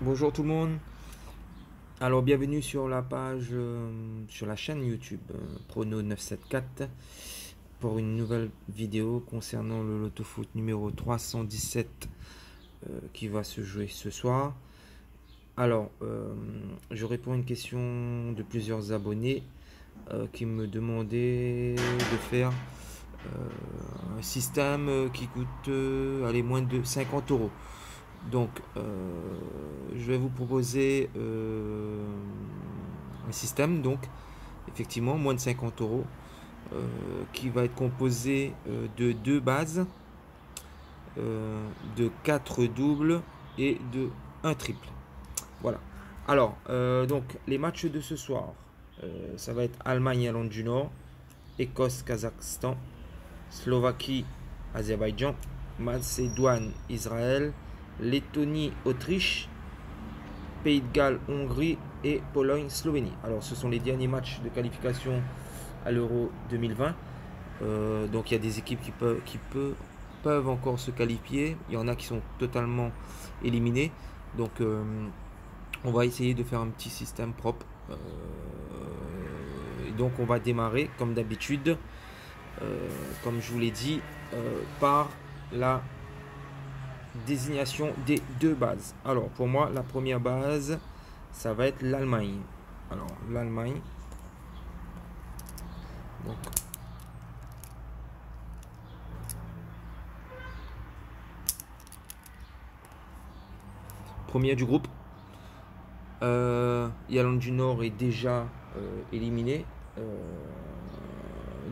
Bonjour tout le monde. Alors bienvenue sur la page, sur la chaîne YouTube Prono 974 pour une nouvelle vidéo concernant le Loto Foot numéro 317 qui va se jouer ce soir. Alors je réponds à une question de plusieurs abonnés qui me demandaient de faire un système qui coûte allez, moins de 50 euros. Donc, je vais vous proposer un système, donc, effectivement, moins de 50 euros, qui va être composé de deux bases, de 4 doubles et de un triple. Voilà. Alors, donc, les matchs de ce soir, ça va être Allemagne-Irlande du Nord, Écosse-Kazakhstan, Slovaquie-Azerbaïdjan, Macédoine-Israël, Lettonie-Autriche, Pays de Galles-Hongrie et Pologne-Slovénie. Alors ce sont les derniers matchs de qualification à l'Euro 2020. Donc il y a des équipes peuvent encore se qualifier. Il y en a qui sont totalement éliminées. Donc on va essayer de faire un petit système propre. Et donc on va démarrer comme d'habitude, comme je vous l'ai dit, par la désignation des deux bases. Alors pour moi la première base ça va être l'Allemagne. Alors l'Allemagne, donc premier du groupe, l'Irlande du Nord est déjà éliminé,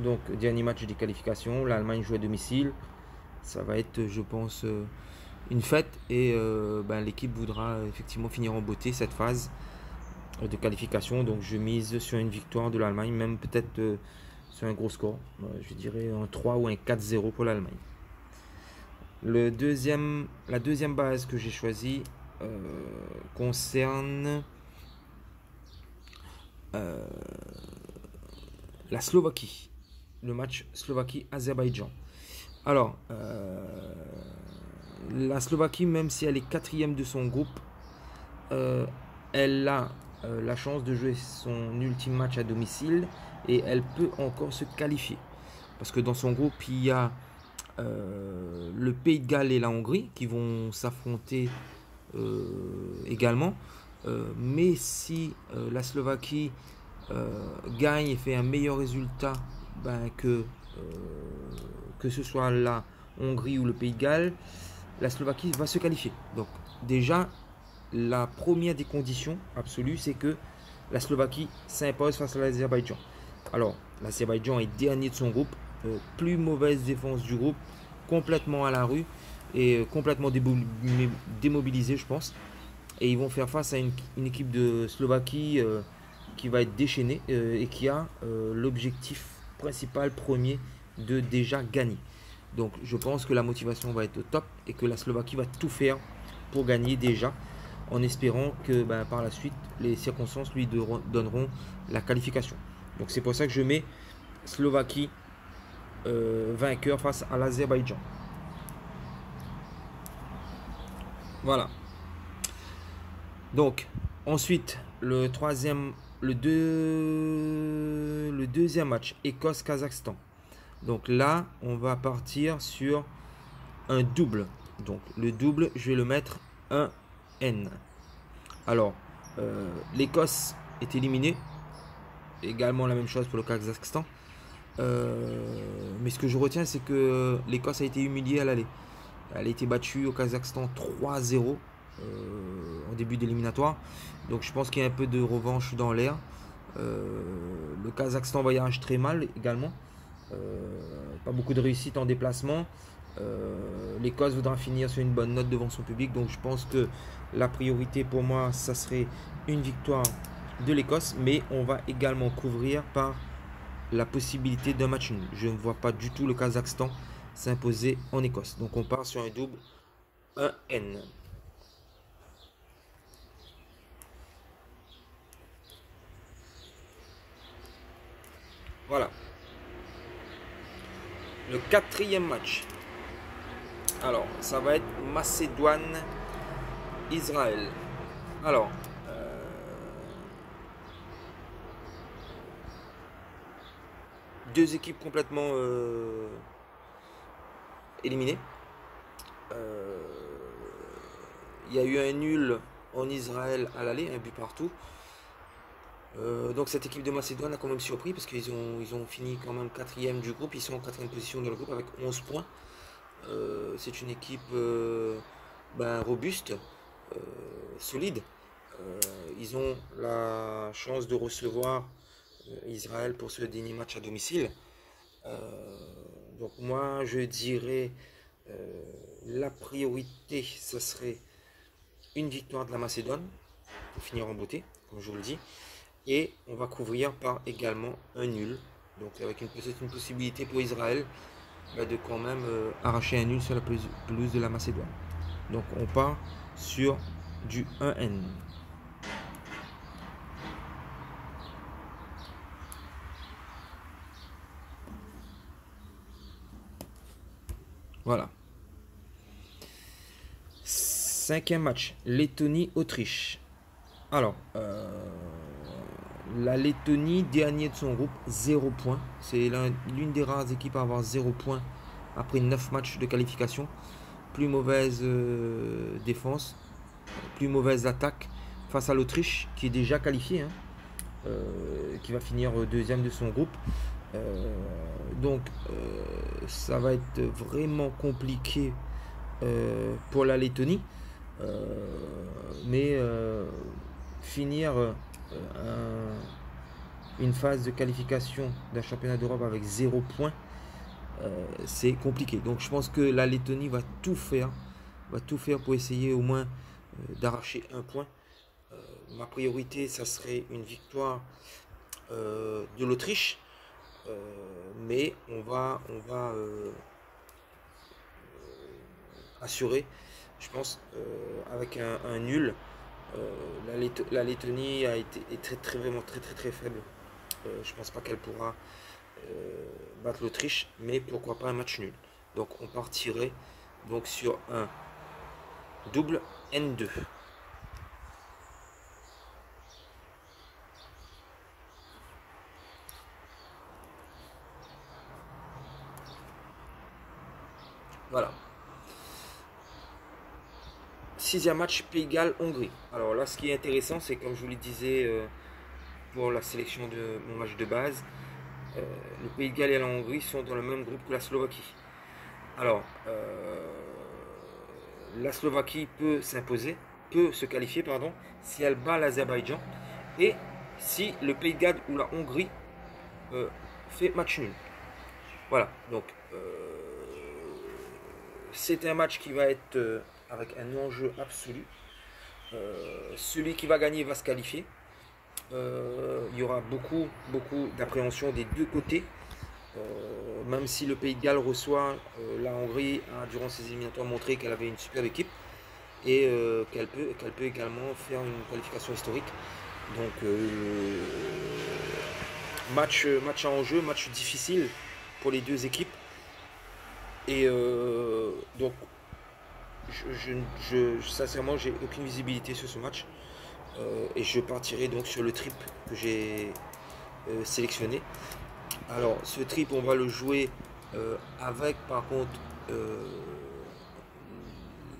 donc dernier match de qualification. L'Allemagne joue à domicile, ça va être je pense une fête et l'équipe voudra effectivement finir en beauté cette phase de qualification. Donc je mise sur une victoire de l'Allemagne, même peut-être sur un gros score. Je dirais un 3 ou un 4-0 pour l'Allemagne. La deuxième base que j'ai choisie concerne la Slovaquie. Le match Slovaquie-Azerbaïdjan. Alors, la Slovaquie, même si elle est quatrième de son groupe, elle a la chance de jouer son ultime match à domicile et elle peut encore se qualifier. Parce que dans son groupe, il y a le Pays de Galles et la Hongrie qui vont s'affronter également. Mais si la Slovaquie gagne et fait un meilleur résultat que ce soit la Hongrie ou le Pays de Galles, la Slovaquie va se qualifier. Donc déjà, la première des conditions absolues, c'est que la Slovaquie s'impose face à l'Azerbaïdjan. Alors, l'Azerbaïdjan est dernier de son groupe, plus mauvaise défense du groupe, complètement à la rue et complètement démobilisé, je pense. Et ils vont faire face à une équipe de Slovaquie qui va être déchaînée et qui a l'objectif principal premier de déjà gagner. Donc je pense que la motivation va être au top et que la Slovaquie va tout faire pour gagner déjà, en espérant que par la suite les circonstances lui donneront la qualification. Donc c'est pour ça que je mets Slovaquie vainqueur face à l'Azerbaïdjan. Voilà. Donc ensuite le deuxième match, Écosse-Kazakhstan. Donc là, on va partir sur un double. Donc le double, je vais le mettre 1N. Alors, l'Écosse est éliminée. Également la même chose pour le Kazakhstan. Mais ce que je retiens, c'est que l'Écosse a été humiliée à l'aller. Elle a été battue au Kazakhstan 3-0 en début d'éliminatoire. Donc je pense qu'il y a un peu de revanche dans l'air. Le Kazakhstan voyage très mal également. Pas beaucoup de réussite en déplacement. L'Écosse voudra finir sur une bonne note devant son public. Donc je pense que la priorité pour moi, ça serait une victoire de l'Écosse. Mais on va également couvrir par la possibilité d'un match nul. Je ne vois pas du tout le Kazakhstan s'imposer en Écosse. Donc on part sur un double 1N. Voilà. Le quatrième match. Alors, ça va être Macédoine-Israël. Alors, deux équipes complètement éliminées. Il y a eu un nul en Israël à l'aller, un but partout. Donc cette équipe de Macédoine a quand même surpris parce qu'ils ont fini quand même quatrième du groupe. Ils sont en quatrième position dans le groupe avec 11 points. C'est une équipe robuste, solide. Ils ont la chance de recevoir Israël pour ce dernier match à domicile. Donc moi je dirais la priorité ce serait une victoire de la Macédoine pour finir en beauté, comme je vous le dis. Et on va couvrir par également un nul. Donc avec peut-être une possibilité pour Israël de quand même arracher un nul sur la pelouse de la Macédoine. Donc on part sur du 1N. Voilà. Cinquième match, Lettonie-Autriche. Alors, la Lettonie, dernier de son groupe, 0 points. C'est l'une des rares équipes à avoir 0 points après 9 matchs de qualification. Plus mauvaise défense, plus mauvaise attaque face à l'Autriche, qui est déjà qualifiée, qui va finir deuxième de son groupe. Donc, ça va être vraiment compliqué pour la Lettonie. Mais finir une phase de qualification d'un championnat d'Europe avec 0 points, c'est compliqué. Donc je pense que la Lettonie va tout faire pour essayer au moins d'arracher un point. Ma priorité, ça serait une victoire de l'Autriche, mais on va assurer, je pense, avec un nul. La Lettonie est vraiment très faible. Je pense pas qu'elle pourra battre l'Autriche, mais pourquoi pas un match nul. Donc on partirait donc sur un double N2. Voilà. Sixième match, Pays de Galles, Hongrie. Alors là, ce qui est intéressant, c'est comme je vous le disais pour la sélection de mon match de base, le Pays de Galles et la Hongrie sont dans le même groupe que la Slovaquie. Alors, la Slovaquie peut se qualifier, si elle bat l'Azerbaïdjan et si le Pays de Galles ou la Hongrie fait match nul. Voilà, donc c'est un match qui va être avec un enjeu absolu. Celui qui va gagner va se qualifier. Il y aura beaucoup d'appréhension des deux côtés. Même si le Pays de Galles reçoit, la Hongrie a durant ses éliminatoires montré qu'elle avait une superbe équipe et qu'elle peut également faire une qualification historique. Donc match à enjeu, match difficile pour les deux équipes. Et donc sincèrement, j'ai aucune visibilité sur ce match. Et je partirai donc sur le trip que j'ai sélectionné. Alors ce trip, on va le jouer avec par contre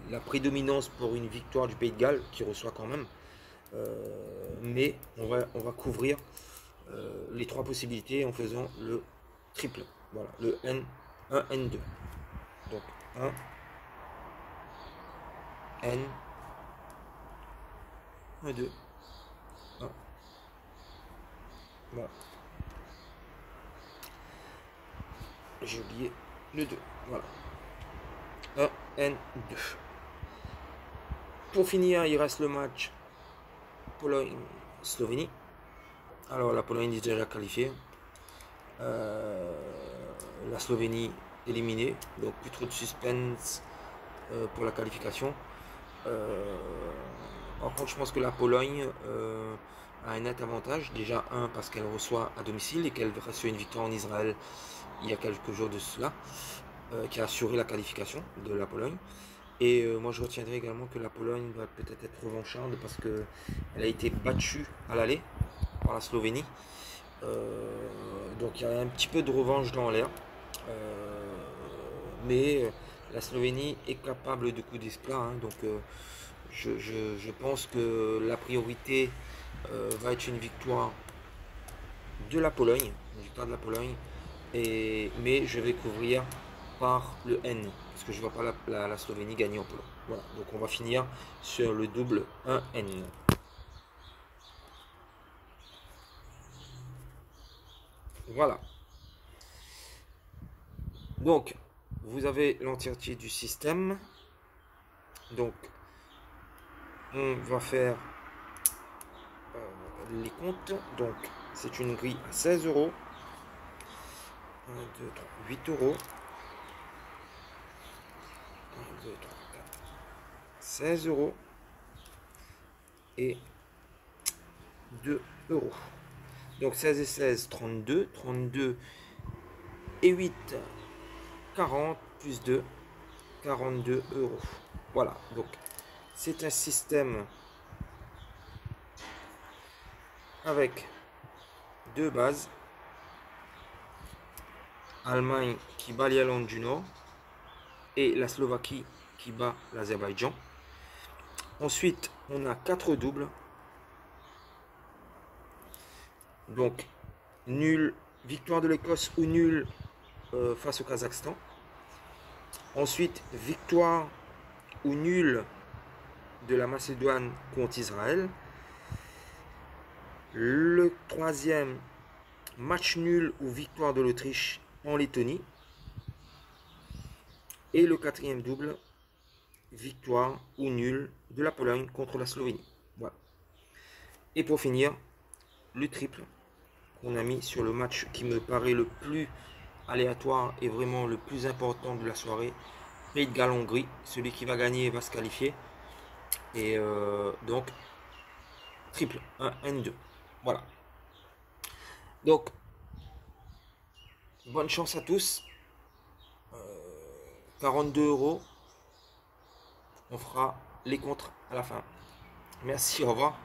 la prédominance pour une victoire du Pays de Galles qui reçoit quand même. Mais on va couvrir les trois possibilités en faisant le triple. Voilà, le N1, N2. Donc 1, N, 1, 2, 1. Voilà. J'ai oublié le 2. Voilà. 1, N, 2. Pour finir, il reste le match Pologne-Slovénie. Alors la Pologne est déjà qualifiée. La Slovénie éliminée. Donc plus trop de suspense pour la qualification. Par contre, je pense que la Pologne a un net avantage. Déjà, parce qu'elle reçoit à domicile et qu'elle reçoit une victoire en Israël il y a quelques jours de cela, qui a assuré la qualification de la Pologne. Et moi je retiendrai également que la Pologne va peut-être être revancharde parce qu'elle a été battue à l'aller par la Slovénie. Donc il y a un petit peu de revanche dans l'air. Mais la Slovénie est capable de coups d'esclat. Hein, donc je pense que la priorité va être une victoire de la Pologne. Une victoire de la Pologne. Mais je vais couvrir par le N. Parce que je ne vois pas la Slovénie gagner en Pologne. Voilà, donc on va finir sur le double 1N. Voilà. Donc, vous avez l'entièreté du système. Donc, on va faire les comptes. Donc, c'est une grille à 16 euros. 1, 2, 3, 8 euros. 1, 2, 3, 4, 16 euros. Et 2 euros. Donc, 16 et 16, 32. 32 et 8, 40 plus 2, 42 euros. Voilà, donc c'est un système avec deux bases. Allemagne qui bat l'Irlande du Nord et la Slovaquie qui bat l'Azerbaïdjan. Ensuite, on a 4 doubles. Donc, nul, victoire de l'Écosse ou nul face au Kazakhstan. Ensuite, victoire ou nul de la Macédoine contre Israël. Le troisième, match nul ou victoire de l'Autriche en Lettonie. Et le quatrième double, victoire ou nul de la Pologne contre la Slovénie. Voilà. Et pour finir, le triple qu'on a mis sur le match qui me paraît le plus aléatoire et vraiment le plus important de la soirée. Pays de Galles-Hongrie, celui qui va gagner va se qualifier. Et donc, triple 1, N2. Voilà. Donc, bonne chance à tous. 42 euros. On fera les contres à la fin. Merci, au revoir.